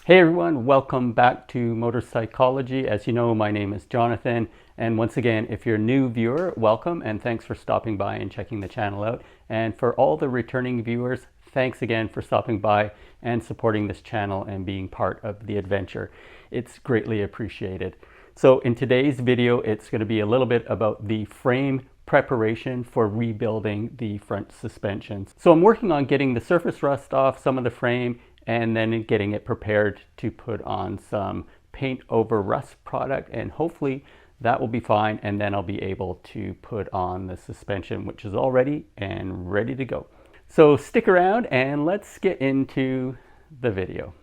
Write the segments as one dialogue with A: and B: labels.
A: Hey everyone, welcome back to Motorcycology. As you know, my name is Jonathan, and once again, if you're a new viewer, welcome and thanks for stopping by and checking the channel out. And for all the returning viewers, thanks again for stopping by and supporting this channel and being part of the adventure. It's greatly appreciated. So in today's video, it's going to be a little bit about the frame preparation for rebuilding the front suspensions. So I'm working on getting the surface rust off some of the frame and then getting it prepared to put on some paint over rust product, and hopefully that will be fine, and then I'll be able to put on the suspension, which is all ready and ready to go. So stick around and let's get into the video.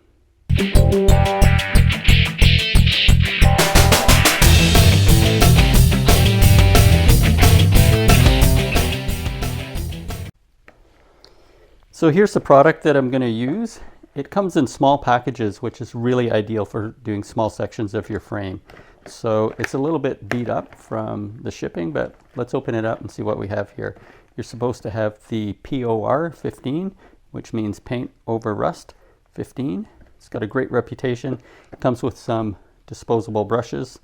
A: So here's the product that I'm going to use. It comes in small packages, which is really ideal for doing small sections of your frame. So it's a little bit beat up from the shipping, but let's open it up and see what we have here. You're supposed to have the POR-15, which means paint over rust 15. It's got a great reputation. It comes with some disposable brushes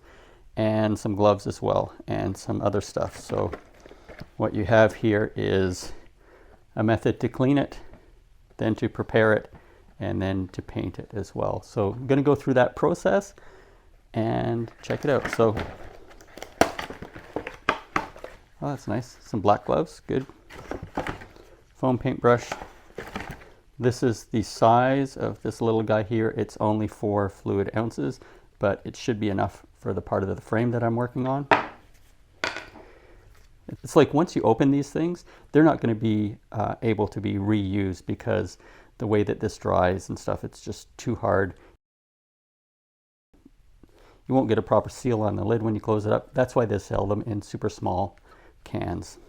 A: and some gloves as well, and some other stuff. So what you have here is a method to clean it, then to prepare it, and then to paint it as well. So I'm going to go through that process and check it out. So, oh, that's nice. Some black gloves, good. Foam paintbrush. This is the size of this little guy here. It's only 4 fluid ounces, but it should be enough for the part of the frame that I'm working on. It's like once you open these things, they're not going to be able to be reused, because the way that this dries and stuff, it's just too hard. You won't get a proper seal on the lid when you close it up. That's why they sell them in super small cans.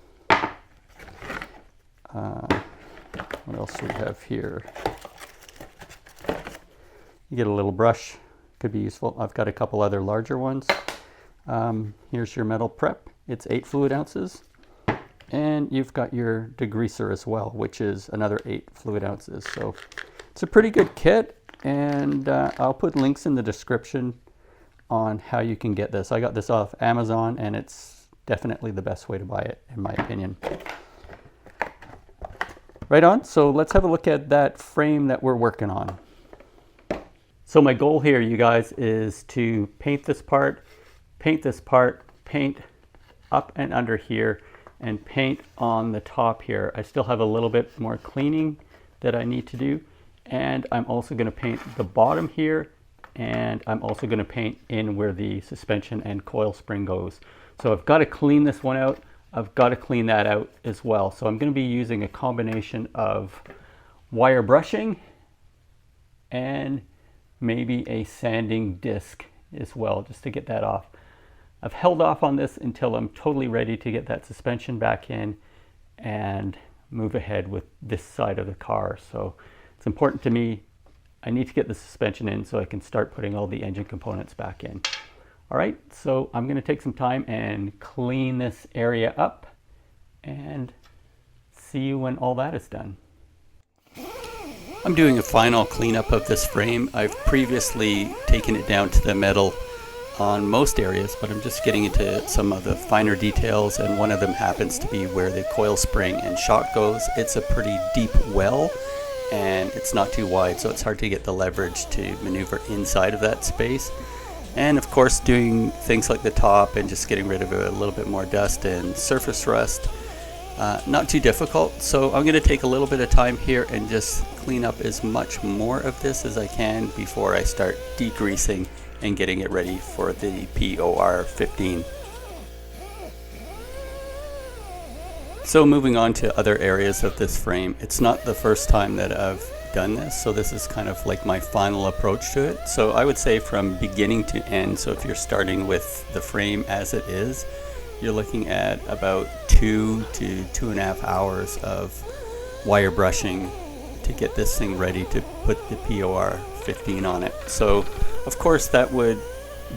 A: What else do we have here? You get a little brush, could be useful. I've got a couple other larger ones. Here's your metal prep. It's 8 fluid ounces. And you've got your degreaser as well, which is another 8 fluid ounces. So it's a pretty good kit, and I'll put links in the description on how you can get this. I got this off Amazon, and it's definitely the best way to buy it, in my opinion. Right on, so let's have a look at that frame that we're working on. So my goal here, you guys, is to paint this part, paint up and under here, and paint on the top here. I still have a little bit more cleaning that I need to do, and I'm also going to paint the bottom here, and I'm also going to paint in where the suspension and coil spring goes. So I've got to clean this one out. I've got to clean that out as well. So I'm going to be using a combination of wire brushing and maybe a sanding disc as well, just to get that off. I've held off on this until I'm totally ready to get that suspension back in and move ahead with this side of the car. So it's important to me. I need to get the suspension in so I can start putting all the engine components back in. All right, so I'm going to take some time and clean this area up and see you when all that is done. I'm doing a final cleanup of this frame. I've previously taken it down to the metal on most areas, but I'm just getting into some of the finer details, and one of them happens to be where the coil spring and shock goes. It's a pretty deep well, and it's not too wide, so it's hard to get the leverage to maneuver inside of that space. And of course, doing things like the top and just getting rid of a little bit more dust and surface rust, not too difficult. So I'm going to take a little bit of time here and just clean up as much more of this as I can before I start degreasing and getting it ready for the POR-15. So moving on to other areas of this frame, it's not the first time that I've done this, so this is kind of like my final approach to it. So I would say from beginning to end, so if you're starting with the frame as it is, you're looking at about 2 to 2.5 hours of wire brushing to get this thing ready to put the POR-15 on it. So of course that would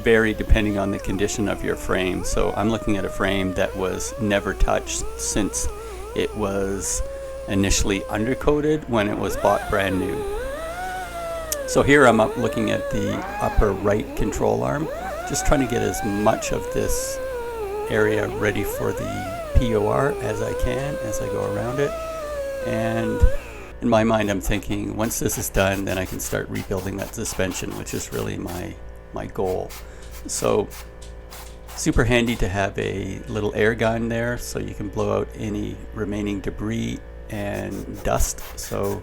A: vary depending on the condition of your frame. So I'm looking at a frame that was never touched since it was initially undercoated when it was bought brand new. So here I'm up looking at the upper right control arm, just trying to get as much of this area ready for the POR as I can as I go around it. And in my mind I'm thinking once this is done, then I can start rebuilding that suspension, which is really my goal. So super handy to have a little air gun there so you can blow out any remaining debris and dust. So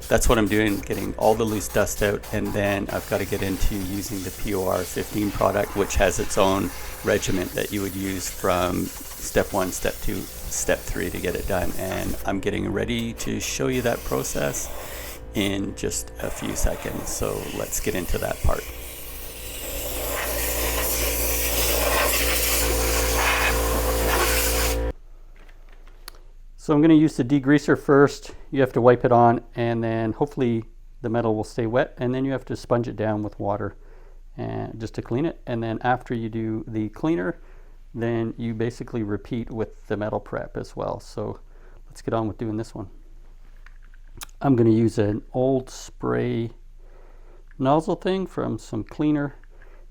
A: that's what I'm doing, getting all the loose dust out, and then I've got to get into using the POR-15 product, which has its own regiment that you would use from step 1, step 2, step 3 to get it done. And I'm getting ready to show you that process in just a few seconds. So let's get into that part. So I'm going to use the degreaser first. You have to wipe it on, and then hopefully the metal will stay wet, and then you have to sponge it down with water and just to clean it. And then after you do the cleaner, then you basically repeat with the metal prep as well. So let's get on with doing this one. I'm going to use an old spray nozzle thing from some cleaner,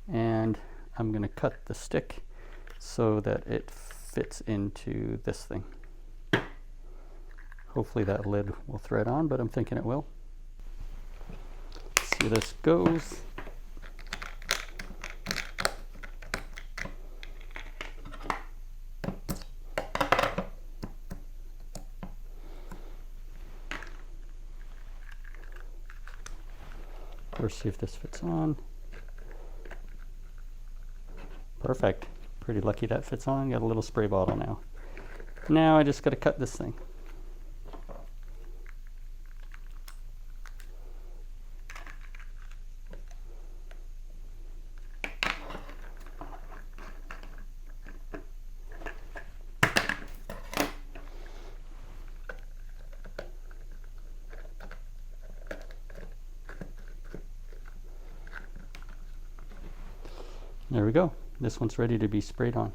A: and I'm going to cut the stick so that it fits into this thing. Hopefully that lid will thread on, but I'm thinking it will. Let's see how this goes. First, see if this fits on. Perfect. Pretty lucky that fits on. Got a little spray bottle now. Now I just got to cut this thing. There we go. This one's ready to be sprayed on.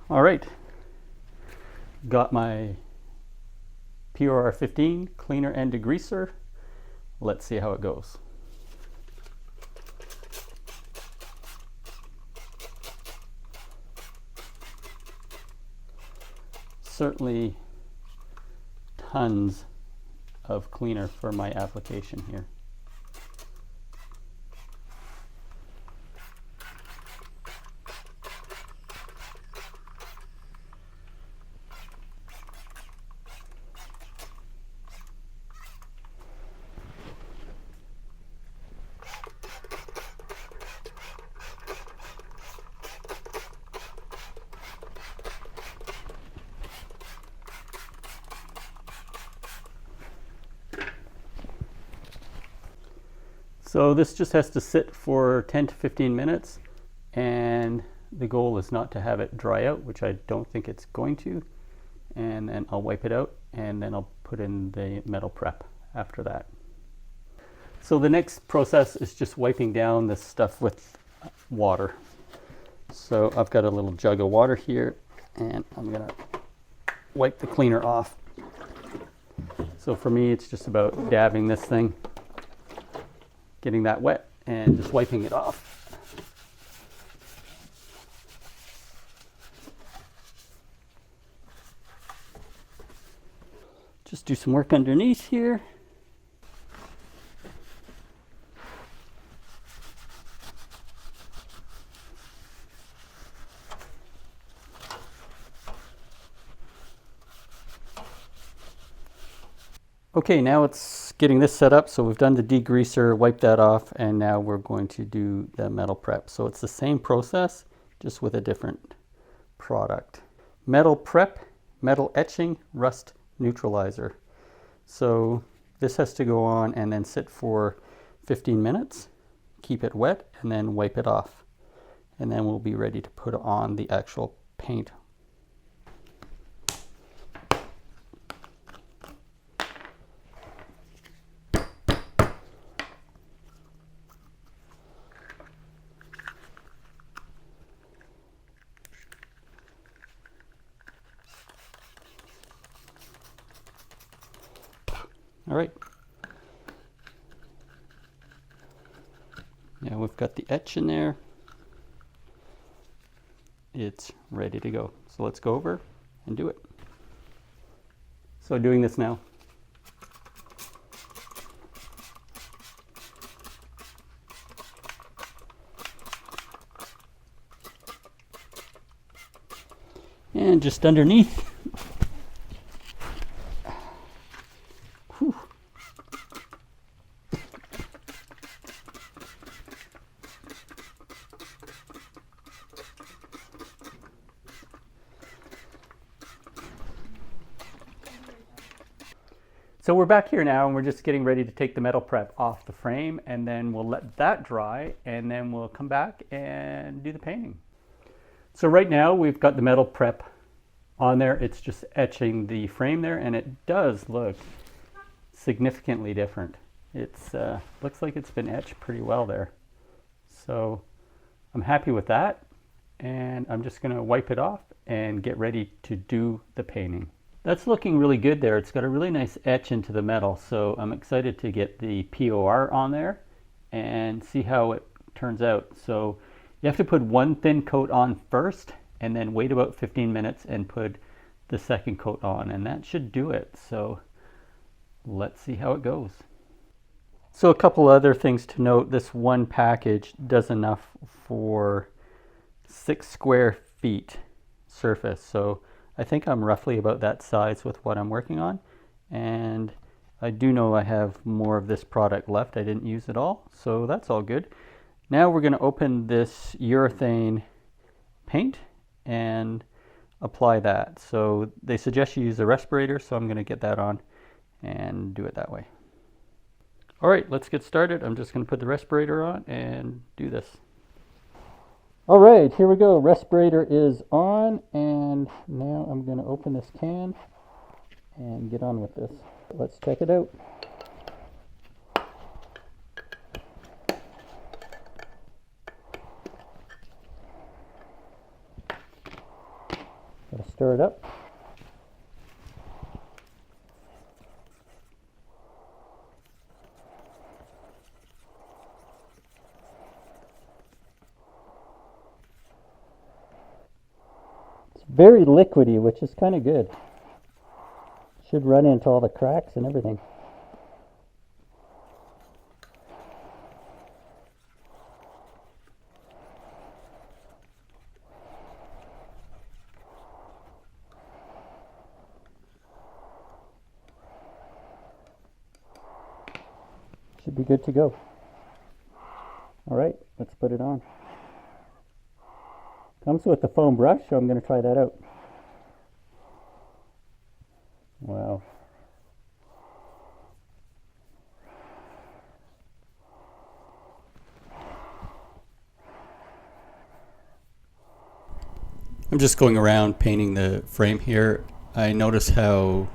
A: All right. Got my POR-15 cleaner and degreaser. Let's see how it goes. Certainly tons of cleaner for my application here. So this just has to sit for 10 to 15 minutes, and the goal is not to have it dry out, which I don't think it's going to. And then I'll wipe it out, and then I'll put in the metal prep after that. So the next process is just wiping down this stuff with water. So I've got a little jug of water here, and I'm gonna wipe the cleaner off. So for me, it's just about dabbing this thing, getting that wet, and just wiping it off. Just do some work underneath here. Okay, now it's getting this set up. So we've done the degreaser, wiped that off, and now we're going to do the metal prep. So it's the same process, just with a different product. Metal prep, metal etching, rust neutralizer. So this has to go on and then sit for 15 minutes, keep it wet, and then wipe it off. And then we'll be ready to put on the actual paint. All right. Now we've got the etch in there. It's ready to go. So let's go over and do it. So doing this now. And just underneath. Whew. So we're back here now, and we're just getting ready to take the metal prep off the frame, and then we'll let that dry, and then we'll come back and do the painting. So right now we've got the metal prep on there. It's just etching the frame there, and it does look significantly different. It's looks like it's been etched pretty well there. So I'm happy with that, and I'm just going to wipe it off and get ready to do the painting. That's looking really good there. It's got a really nice etch into the metal, so I'm excited to get the POR on there and see how it turns out. So you have to put one thin coat on first and then wait about 15 minutes and put the second coat on, and that should do it. So let's see how it goes. So a couple other things to note. This one package does enough for 6 square feet surface. So I think I'm roughly about that size with what I'm working on, and I do know I have more of this product left. I didn't use it all, so that's all good. Now we're going to open this urethane paint and apply that. So they suggest you use a respirator, so I'm going to get that on and do it that way. All right, let's get started. I'm just going to put the respirator on and do this. All right, here we go. Respirator is on, and now I'm going to open this can and get on with this. Let's check it out. Gotta stir it up. Very liquidy, which is kind of good. Should run into all the cracks and everything. Should be good to go. All right, let's put it on. Comes with the foam brush, so I'm going to try that out. Wow. I'm just going around painting the frame here. I notice how,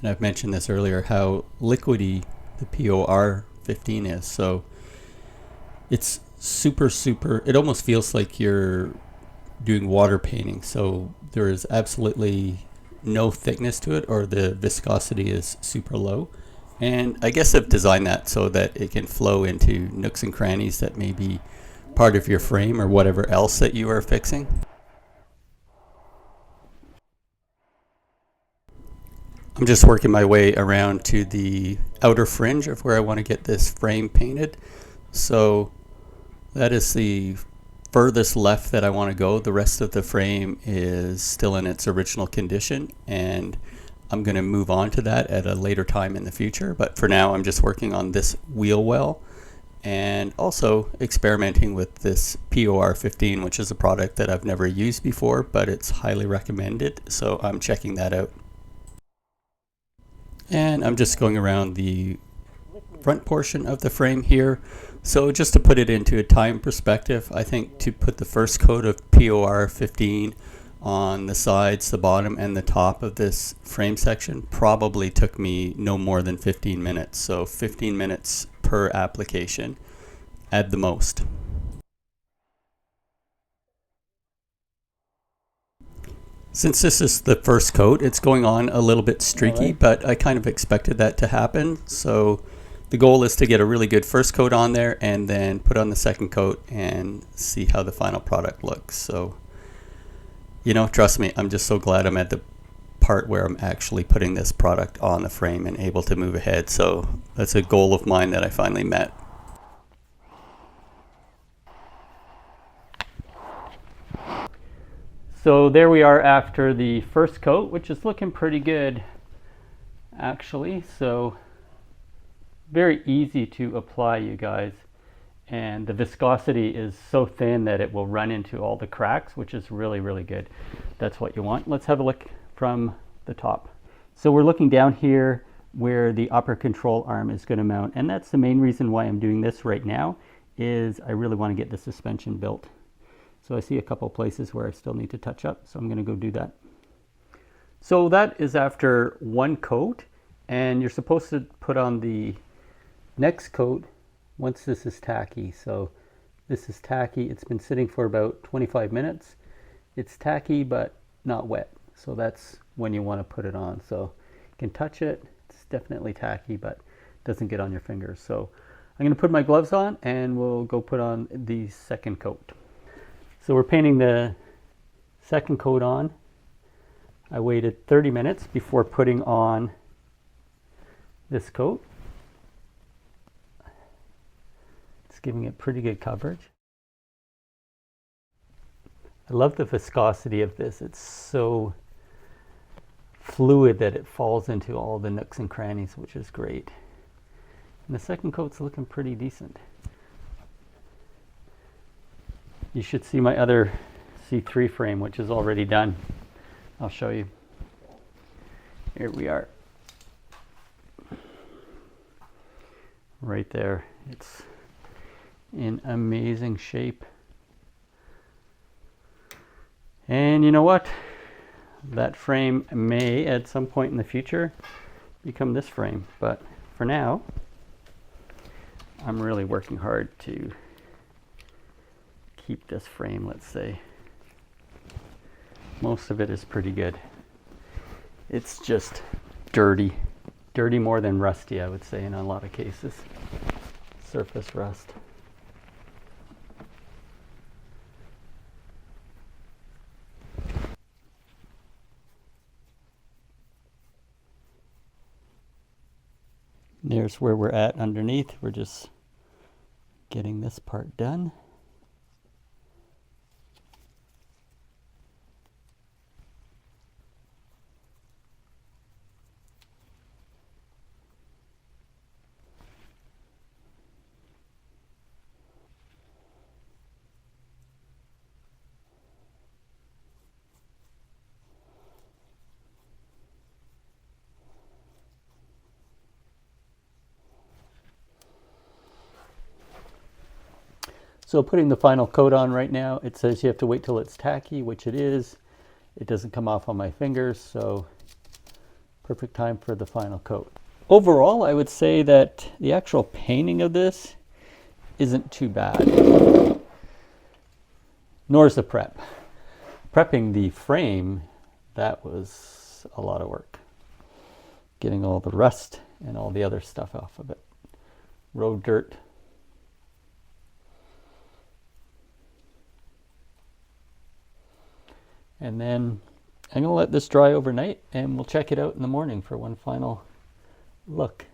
A: and I've mentioned this earlier, how liquidy the POR-15 is. So it's super, it almost feels like you're doing water painting. So there is absolutely no thickness to it, or the viscosity is super low. And I guess I've designed that so that it can flow into nooks and crannies that may be part of your frame or whatever else that you are fixing. I'm just working my way around to the outer fringe of where I want to get this frame painted. So that is the furthest left that I want to go. The rest of the frame is still in its original condition, and I'm going to move on to that at a later time in the future. But for now, I'm just working on this wheel well and also experimenting with this POR-15, which is a product that I've never used before, but it's highly recommended. So I'm checking that out. And I'm just going around the front portion of the frame here. So just to put it into a time perspective, I think to put the first coat of POR-15 on the sides, the bottom, and the top of this frame section probably took me no more than 15 minutes. So 15 minutes per application at the most. Since this is the first coat, it's going on a little bit streaky, but I kind of expected that to happen. So The goal is to get a really good first coat on there and then put on the second coat and see how the final product looks. So, you know, trust me, I'm just so glad I'm at the part where I'm actually putting this product on the frame and able to move ahead. So that's a goal of mine that I finally met. So there we are after the first coat, which is looking pretty good actually. So very easy to apply, you guys, and the viscosity is so thin that it will run into all the cracks, which is really, really good. That's what you want. Let's have a look from the top. So we're looking down here where the upper control arm is going to mount, and that's the main reason why I'm doing this right now, is I really want to get the suspension built. So I see a couple places where I still need to touch up, so I'm going to go do that. So that is after one coat, and you're supposed to put on the next coat once this is tacky. So this is tacky. It's been sitting for about 25 minutes. It's tacky but not wet, so that's when you want to put it on. So you can touch it. It's definitely tacky but doesn't get on your fingers. So I'm going to put my gloves on and we'll go put on the second coat. So we're painting the second coat on. I waited 30 minutes before putting on this coat. It's giving it pretty good coverage. I love the viscosity of this. It's so fluid that it falls into all the nooks and crannies, which is great. And the second coat's looking pretty decent. You should see my other C3 frame, which is already done. I'll show you. Here we are. Right there. It's in amazing shape. And you know what? That frame may, at some point in the future, become this frame. But for now, I'm really working hard to keep this frame, let's say. Most of it is pretty good. It's just dirty. Dirty more than rusty, I would say, in a lot of cases. Surface rust. There's where we're at underneath. We're just getting this part done. So putting the final coat on right now, it says you have to wait till it's tacky, which it is. It doesn't come off on my fingers, so perfect time for the final coat. Overall, I would say that the actual painting of this isn't too bad, nor is the prep. Prepping the frame, that was a lot of work. Getting all the rust and all the other stuff off of it. Road dirt. And then I'm going to let this dry overnight and we'll check it out in the morning for one final look.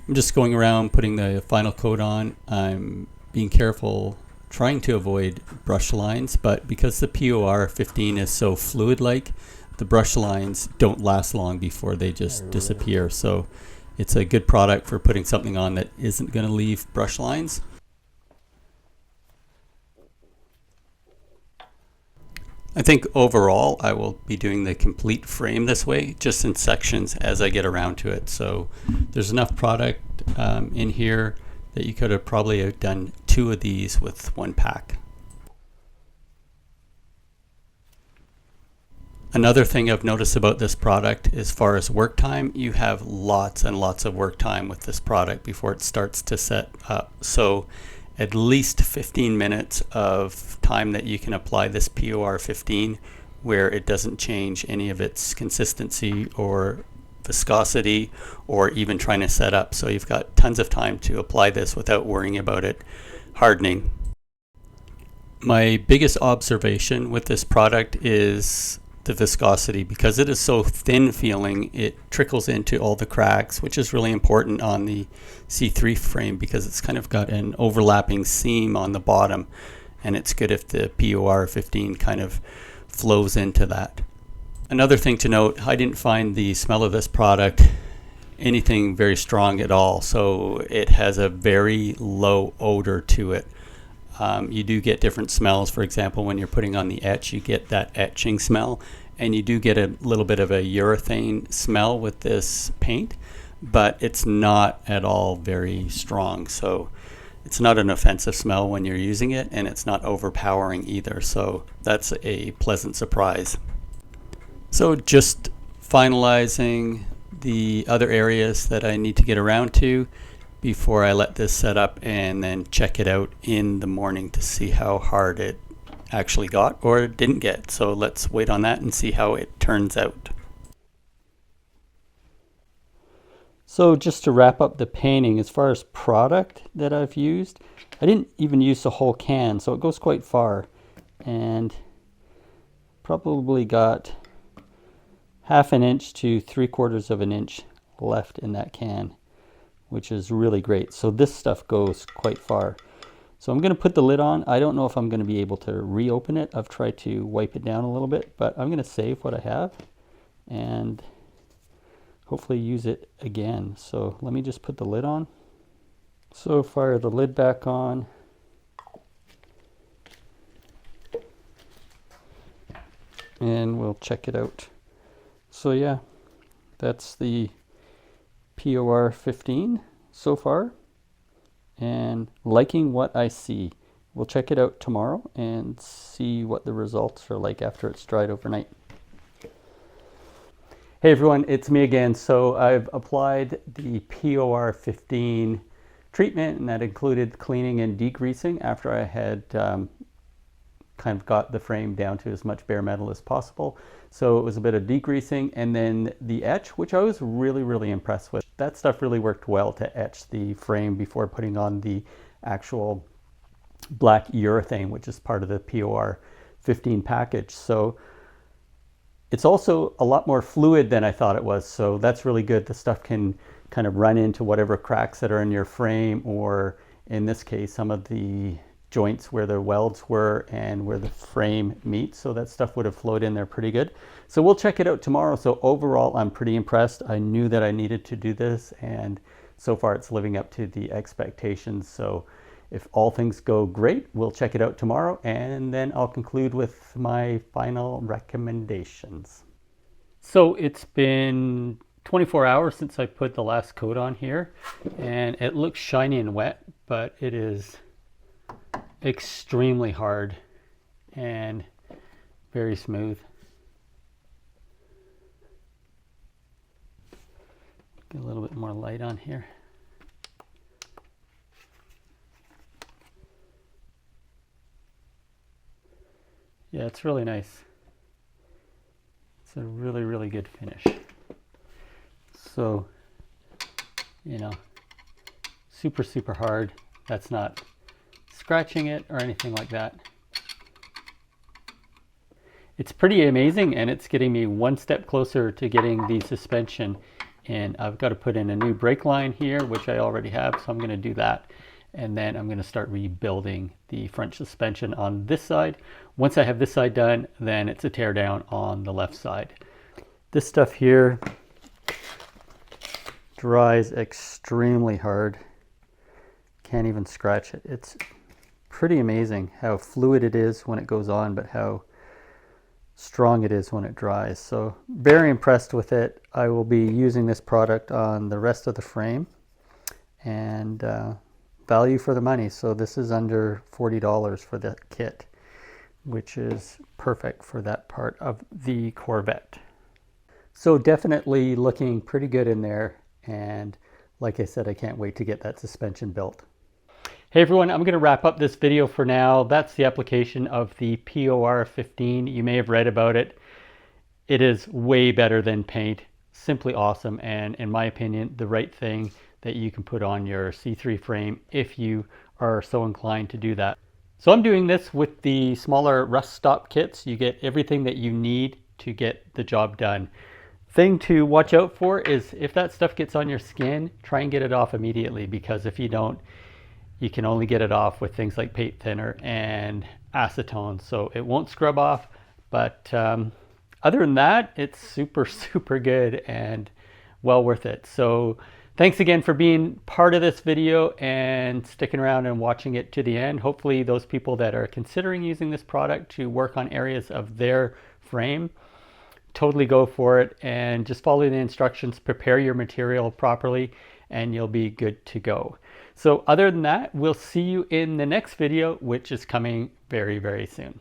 A: I'm just going around putting the final coat on. I'm being careful, trying to avoid brush lines, but because the POR-15 is so fluid-like, the brush lines don't last long before they just disappear. So it's a good product for putting something on that isn't going to leave brush lines. I think overall I will be doing the complete frame this way, just in sections as I get around to it. So there's enough product in here that you could have probably done 2 of these with 1 pack. Another thing I've noticed about this product, as far as work time, you have lots and lots of work time with this product before it starts to set up. So at least 15 minutes of time that you can apply this POR-15 where it doesn't change any of its consistency or viscosity or even trying to set up. So you've got tons of time to apply this without worrying about it hardening. My biggest observation with this product is the viscosity. Because it is so thin feeling, it trickles into all the cracks, which is really important on the C3 frame because it's kind of got an overlapping seam on the bottom, and it's good if the POR-15 kind of flows into that. Another thing to note, I didn't find the smell of this product anything very strong at all, so it has a very low odor to it. You do get different smells. For example, when you're putting on the etch, you get that etching smell, and you do get a little bit of a urethane smell with this paint, but it's not at all very strong. So it's not an offensive smell when you're using it, and it's not overpowering either. So that's a pleasant surprise. So just finalizing the other areas that I need to get around to before I let this set up and then check it out in the morning to see how hard it actually got or didn't get. So let's wait on that and see how it turns out. So just to wrap up the painting, as far as product that I've used, I didn't even use the whole can, so it goes quite far, and probably got 1/2 inch to 3/4 of an inch left in that can, which is really great. So this stuff goes quite far. So I'm going to put the lid on. I don't know if I'm going to be able to reopen it. I've tried to wipe it down a little bit, but I'm going to save what I have and hopefully use it again. So let me just put the lid on. So fire the lid back on. And we'll check it out. So yeah, that's the POR-15 so far, and liking what I see. We'll check it out tomorrow and see what the results are like after it's dried overnight. Hey everyone, it's me again. So I've applied the POR-15 treatment, and that included cleaning and degreasing after I had kind of got the frame down to as much bare metal as possible. So it was a bit of degreasing, and then the etch, which I was really impressed with. That stuff really worked well to etch the frame before putting on the actual black urethane, which is part of the POR-15 package. So it's also a lot more fluid than I thought it was, so that's really good. The stuff can kind of run into whatever cracks that are in your frame, or in this case, some of the joints where the welds were and where the frame meets. So that stuff would have flowed in there pretty good. So we'll check it out tomorrow. So overall, I'm pretty impressed. I knew that I needed to do this, and so far it's living up to the expectations. So if all things go great, we'll check it out tomorrow, and then I'll conclude with my final recommendations. So it's been 24 hours since I put the last coat on here, and it looks shiny and wet, but it is extremely hard and very smooth. Get a little bit more light on here. Yeah, it's really nice. It's a really good finish. So, you know, super hard. That's not scratching it or anything like that. It's pretty amazing, and it's getting me one step closer to getting the suspension in. I've got to put in a new brake line here, which I already have, so I'm going to do that, and then I'm going to start rebuilding the front suspension on this side. Once I have this side done, then it's a tear down on the left side. This stuff here dries extremely hard. Can't even scratch it. It's pretty amazing how fluid it is when it goes on, but how strong it is when it dries. So very impressed with it. I will be using this product on the rest of the frame, and value for the money. So this is under $40 for the kit, which is perfect for that part of the Corvette. So definitely looking pretty good in there, and like I said, I can't wait to get that suspension built. Hey everyone, I'm going to wrap up this video for now. That's the application of the POR-15. You may have read about it. It is way better than paint. Simply awesome, and in my opinion, the right thing that you can put on your C3 frame if you are so inclined to do that. So I'm doing this with the smaller rust stop kits. You get everything that you need to get the job done. Thing to watch out for is if that stuff gets on your skin, try and get it off immediately, because if you don't, you can only get it off with things like paint thinner and acetone, so it won't scrub off. But other than that, it's super good and well worth it. So thanks again for being part of this video and sticking around and watching it to the end. Hopefully those people that are considering using this product to work on areas of their frame, totally go for it and just follow the instructions, prepare your material properly, and you'll be good to go. So other than that, we'll see you in the next video, which is coming very soon.